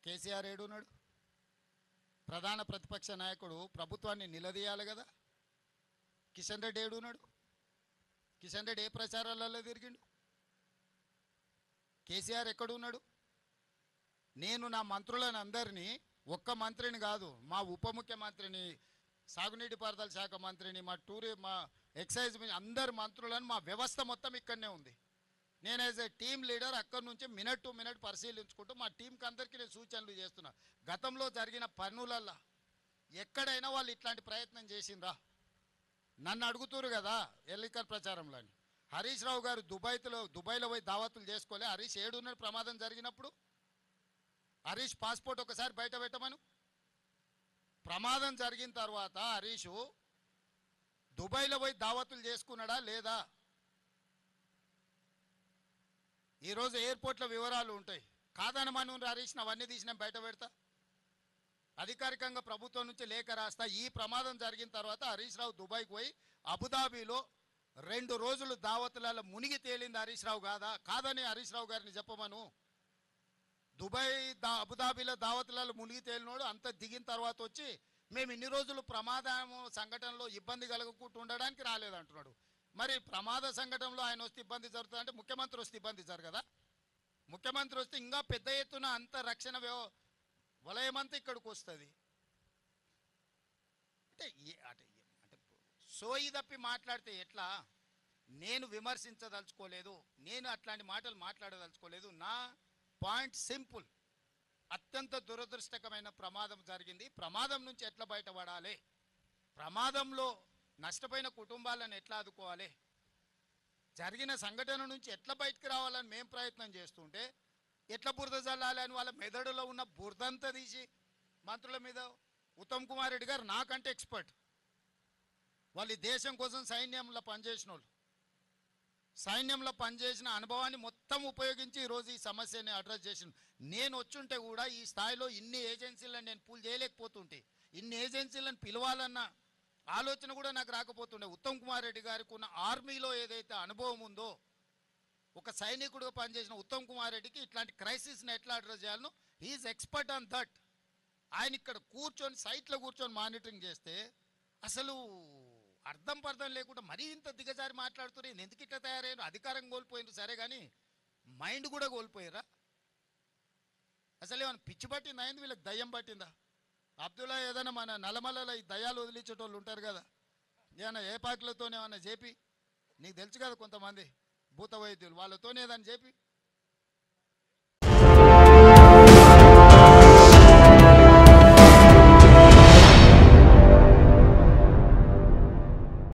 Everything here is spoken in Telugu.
కేసీఆర్ ఏడున్నాడు? ప్రధాన ప్రతిపక్ష నాయకుడు ప్రభుత్వాన్ని నిలదీయాలి కదా. కిషన్ రెడ్డి ఏడున్నాడు? కిషన్ రెడ్డి ఏ ప్రచారాలలో తిరిగిండు? కేసీఆర్ ఎక్కడున్నాడు? నేను నా మంత్రులను అందరినీ, ఒక్క మంత్రిని కాదు, మా ఉప ముఖ్యమంత్రిని, సాగునీటి పారుదల శాఖ మంత్రిని, మా ఎక్సైజ్ అందరు మంత్రులను, మా వ్యవస్థ మొత్తం ఇక్కడనే ఉంది. నేను యాజ్ ఏ టీమ్ లీడర్ అక్కడి నుంచి మినిట్ టు మినిట్ పరిశీలించుకుంటూ మా టీంకి అందరికీ నేను సూచనలు చేస్తున్నా. గతంలో జరిగిన పనులల్లో ఎక్కడైనా వాళ్ళు ఇట్లాంటి ప్రయత్నం చేసిండ్రా? నన్ను అడుగుతురు కదా ఎన్నికల ప్రచారంలో. హరీష్ రావు గారు దుబాయ్లో పోయి దావతులు చేసుకోలే. హరీష్ ఏడున్నాడు ప్రమాదం జరిగినప్పుడు? హరీష్ పాస్పోర్ట్ ఒకసారి బయట పెట్టమను. ప్రమాదం జరిగిన తర్వాత హరీషు దుబాయ్లో పోయి దావతులు చేసుకున్నాడా లేదా? ఈరోజు ఎయిర్పోర్ట్లో వివరాలు ఉంటాయి. కాదనమను హరీష్ని, అవన్నీ తీసి నేను బయట పెడతా. అధికారికంగా ప్రభుత్వం నుంచి లేఖ రాస్తా. ఈ ప్రమాదం జరిగిన తర్వాత హరీష్ రావు దుబాయ్కి పోయి అబుదాబీలో 2 రోజులు దావతులలో మునిగి తేలింది హరీష్ రావు కాదని హరీష్ రావు గారిని చెప్పమను. అబుదాబీలో దావతులలో మునిగి తేలినోడు అంత దిగిన తర్వాత వచ్చి మేము ఇన్ని రోజులు ప్రమాదం సంఘటనలో ఇబ్బంది కలగకుండా ఉండడానికి రాలేదంటున్నాడు. మరి ప్రమాద సంఘటనలో ఆయన వస్తే ఇబ్బంది జరుగుతుంది అంటే ముఖ్యమంత్రి వస్తే ఇబ్బంది జరగదా? ముఖ్యమంత్రి వస్తే ఇంకా పెద్ద ఎత్తున అంత రక్షణ వలయమంతా ఇక్కడికి వస్తుంది. అంటే సోయి తప్పి మాట్లాడితే ఎట్లా? నేను విమర్శించదలుచుకోలేదు, నేను అట్లాంటి మాటలు మాట్లాడదలుచుకోలేదు. నా పాయింట్ సింపుల్. అత్యంత దురదృష్టకరమైన ప్రమాదం జరిగింది. ప్రమాదం నుంచి ఎట్లా బయటపడాలి, ప్రమాదంలో నష్టపోయిన కుటుంబాలను ఎట్లా ఆదుకోవాలి, జరిగిన సంఘటన నుంచి ఎట్లా బయటకు రావాలని మేము ప్రయత్నం చేస్తుంటే ఎట్లా బురద జల్లాలి అని వాళ్ళ మెదడులో ఉన్న బురదంతా తీసి మంత్రుల మీద. ఉత్తమ్ కుమార్ రెడ్డి గారు నాకంటే ఎక్స్పర్ట్. వాళ్ళు దేశం కోసం సైన్యంలో పనిచేసిన వాళ్ళు, సైన్యంలో పనిచేసిన అనుభవాన్ని మొత్తం ఉపయోగించి ఈరోజు ఈ సమస్యని అడ్రస్ చేసిన. నేను వచ్చుంటే కూడా ఈ స్థాయిలో ఇన్ని ఏజెన్సీలను నేను పూల్ చేయలేకపోతుంటే, ఇన్ని ఏజెన్సీలను పిలవాలన్న ఆలోచన కూడా నాకు రాకపోతుండే. ఉత్తమ్ కుమార్ రెడ్డి గారికి ఉన్న ఆర్మీలో ఏదైతే అనుభవం ఉందో, ఒక సైనికుడిగా పనిచేసిన ఉత్తమ్ కుమార్ రెడ్డికి ఇట్లాంటి క్రైసిస్ని ఎట్లా అడ్రస్ చేయాలనో హీఈస్ ఎక్స్పర్ట్ ఆన్ దట్. ఆయన ఇక్కడ కూర్చొని సైట్లో కూర్చొని మానిటరింగ్ చేస్తే అసలు అర్థం పర్థం లేకుండా మరీ ఇంత దిగజారి మాట్లాడుతున్నారు. ఎందుకు ఇట్లా తయారయ్యారు? అధికారం కోల్పోయినారు సరే, కానీ మైండ్ కూడా కోల్పోయారా? అసలు ఏమైనా పిచ్చి పట్టిందా? అయింది వీళ్ళకి దయ్యం పట్టిందా? అబ్దుల్లా ఏదైనా మన నల్లమల్లలో ఈ దయ్యాలు వదిలించేటోళ్ళు ఉంటారు కదా, ఏమన్నా ఏ పాకులతోనే ఏమన్నా చెప్పి, నీకు తెలుసు కదా కొంతమంది భూత వైద్యులు, వాళ్ళతోనే ఏదైనా చెప్పి